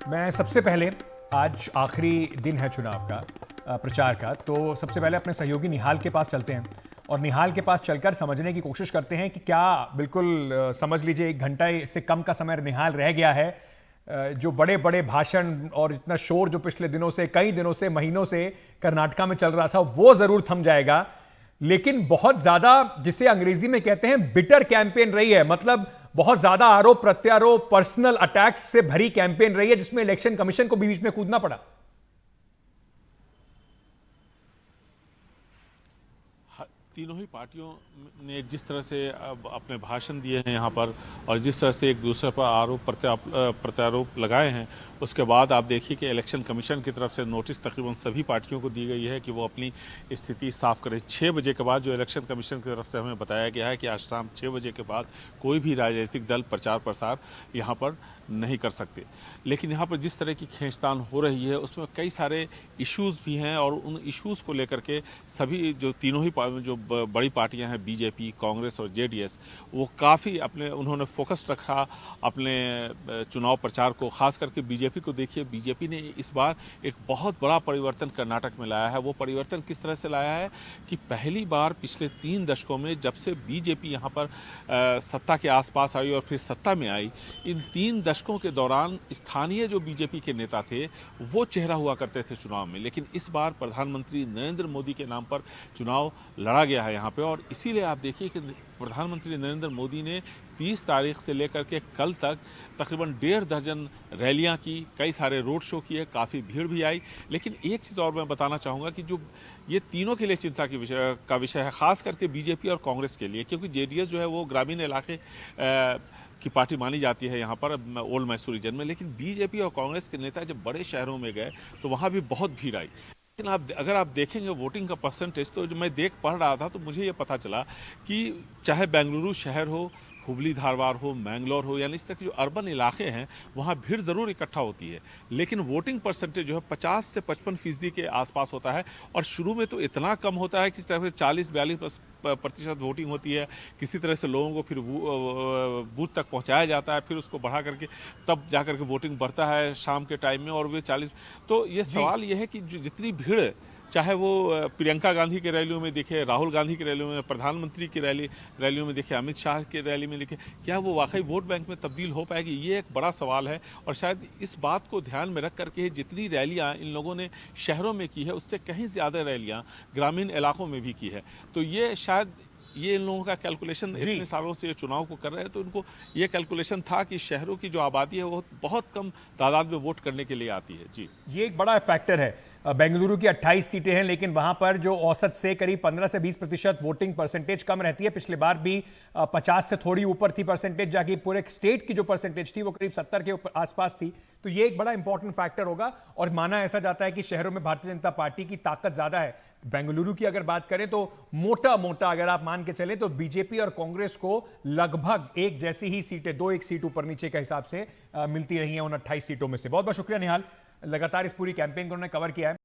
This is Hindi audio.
मैं सबसे पहले आज आखिरी दिन है चुनाव का प्रचार का, तो सबसे पहले अपने सहयोगी निहाल के पास चलते हैं और निहाल के पास चलकर समझने की कोशिश करते हैं कि क्या बिल्कुल समझ लीजिए 1 घंटा से कम का समय निहाल रह गया है। जो बड़े बड़े भाषण और इतना शोर जो पिछले दिनों से, कई दिनों से, महीनों से कर्नाटका में चल रहा था, वो जरूर थम जाएगा। लेकिन बहुत ज्यादा, जिसे अंग्रेजी में कहते हैं बिटर कैंपेन रही है, मतलब बहुत ज्यादा आरोप प्रत्यारोप, पर्सनल अटैक्स से भरी कैंपेन रही है, जिसमें इलेक्शन कमीशन को भी बीच में कूदना पड़ा। तीनों ही पार्टियों ने जिस तरह से अब अपने भाषण दिए हैं यहाँ पर और जिस तरह से एक दूसरे पर आरोप प्रत्यारोप लगाए हैं, उसके बाद आप देखिए कि इलेक्शन कमीशन की तरफ से नोटिस तकरीबन सभी पार्टियों को दी गई है कि वो अपनी स्थिति साफ करें। 6 बजे के बाद जो इलेक्शन कमीशन की तरफ से हमें बताया गया है कि आज शाम 6 बजे के बाद कोई भी राजनीतिक दल प्रचार प्रसार यहाँ पर नहीं कर सकते। लेकिन यहाँ पर जिस तरह की खींचतान हो रही है उसमें कई सारे इश्यूज़ भी हैं और उन इश्यूज़ को लेकर के सभी जो तीनों ही जो बड़ी पार्टियां हैं, बीजेपी, कांग्रेस और जेडीएस, वो काफ़ी उन्होंने फोकस रखा अपने चुनाव प्रचार को। खास करके बीजेपी को देखिए, बीजेपी ने इस बार एक बहुत बड़ा परिवर्तन कर्नाटक में लाया है। वो परिवर्तन किस तरह से लाया है कि पहली बार पिछले 3 दशकों में जब से बीजेपी यहाँ पर सत्ता के आसपास आई और फिर सत्ता में आई, इन 3 दशकों के दौरान स्थानीय जो बीजेपी के नेता थे वो चेहरा हुआ करते थे चुनाव में। लेकिन इस बार प्रधानमंत्री नरेंद्र मोदी के नाम पर चुनाव लड़ा गया है यहाँ पे, और इसीलिए आप देखिए कि प्रधानमंत्री नरेंद्र मोदी ने 30 तारीख से लेकर के कल तक तकरीबन 1.5 दर्जन रैलियां की, कई सारे रोड शो किए, काफ़ी भीड़ भी आई। लेकिन एक चीज़ और मैं बताना चाहूँगा कि जो ये तीनों के लिए चिंता का विषय है, खास करके बीजेपी और कांग्रेस के लिए, क्योंकि जेडीएस जो है वो ग्रामीण इलाके की पार्टी मानी जाती है यहाँ पर ओल्ड मैसूर रीजन में। लेकिन बीजेपी और कांग्रेस के नेता जब बड़े शहरों में गए तो वहाँ भी बहुत भीड़ आई। लेकिन अगर आप देखेंगे वोटिंग का परसेंटेज, तो जो मैं पढ़ रहा था तो मुझे ये पता चला कि चाहे बेंगलुरु शहर हो, हुबली धारवाड़ हो, मैंगलोर हो, यानी इस तरह के जो अर्बन इलाके हैं वहाँ भीड़ ज़रूर इकट्ठा होती है, लेकिन वोटिंग परसेंटेज जो है 50 से 55% के आसपास होता है। और शुरू में तो इतना कम होता है कि 40-42% वोटिंग होती है। किसी तरह से लोगों को फिर बूथ तक पहुँचाया जाता है, फिर उसको बढ़ा करके तब जा करके वोटिंग बढ़ता है शाम के टाइम में, और वे 40। तो ये सवाल ये है कि जितनी भीड़, चाहे वो प्रियंका गांधी के रैलियों में दिखे, राहुल गांधी की रैलियों में, प्रधानमंत्री की रैलियों में दिखे, अमित शाह की रैली में दिखे, क्या वो वाकई वोट बैंक में तब्दील हो पाएगी? ये एक बड़ा सवाल है। और शायद इस बात को ध्यान में रख करके जितनी रैलियां इन लोगों ने शहरों में की है, उससे कहीं ज़्यादा रैलियां ग्रामीण इलाकों में भी की है। तो ये शायद इन लोगों का कैलकुलेशन, इतने सालों से चुनाव को कर रहे हैं तो इनको ये कैलकुलेशन था कि शहरों की जो आबादी है वो बहुत कम तादाद में वोट करने के लिए आती है। जी, ये एक बड़ा फैक्टर है। बेंगलुरु की 28 सीटें हैं, लेकिन वहां पर जो औसत से करीब 15 से 20% वोटिंग परसेंटेज कम रहती है। पिछले बार भी 50 से थोड़ी ऊपर थी परसेंटेज, जाके पूरे स्टेट की जो परसेंटेज थी वो करीब 70 के आसपास थी। तो ये एक बड़ा इंपॉर्टेंट फैक्टर होगा। और माना ऐसा जाता है कि शहरों में भारतीय जनता पार्टी की ताकत ज्यादा है। बेंगलुरु की अगर बात करें तो मोटा मोटा अगर आप मान के चले तो बीजेपी और कांग्रेस को लगभग एक जैसी ही सीटें, 2-1 सीट ऊपर नीचे के हिसाब से मिलती रही हैं उन 28 सीटों में से। बहुत बहुत शुक्रिया निहाल, लगातार इस पूरी कैंपेन को उन्होंने कवर किया है।